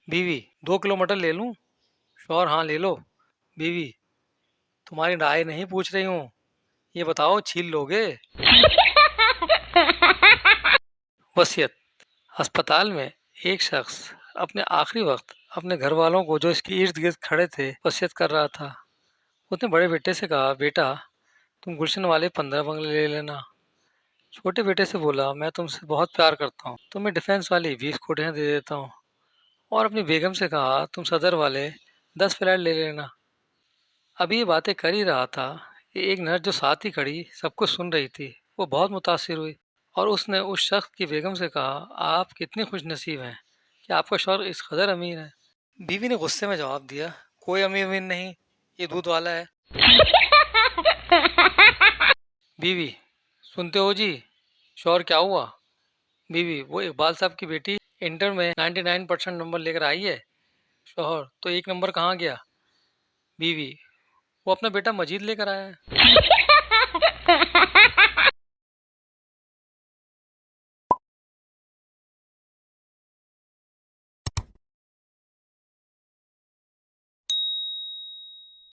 बीवी, 2 किलो मटर ले लूं? शौहर, हाँ ले लो। बीवी, तुम्हारी राय नहीं पूछ रही हूँ, ये बताओ छील लोगे? वसीयत। अस्पताल में एक शख्स अपने आखिरी वक्त अपने घर वालों को जो इसके इर्द गिर्द खड़े थे वसीयत कर रहा था। उसने बड़े बेटे से कहा, बेटा तुम गुलशन वाले 15 बंगले ले लेना। छोटे बेटे से बोला, मैं तुमसे बहुत प्यार करता हूँ, तुम्हें डिफेंस वाली 20 कोठियाँ दे देता हूँ। और अपनी बेगम से कहा, तुम सदर वाले 10 फ्लैट ले लेना। अभी ये बातें कर ही रहा था कि एक नर्स जो साथ ही खड़ी सब कुछ सुन रही थी, वो बहुत मुतासिर हुई और उसने उस शख्स की बेगम से कहा, आप कितने खुश नसीब हैं कि आपका शौहर इस कदर अमीर है। बीवी ने गुस्से में जवाब दिया, कोई अमीर अमीर नहीं, ये दूध वाला है। बीवी, सुनते हो जी, शौहर क्या हुआ? बीवी, वो इकबाल साहब की बेटी इंटर में 99% नंबर लेकर आई है। शौहर, तो 1 नंबर कहाँ गया? बीवी, वो अपना बेटा मजीद लेकर आया है।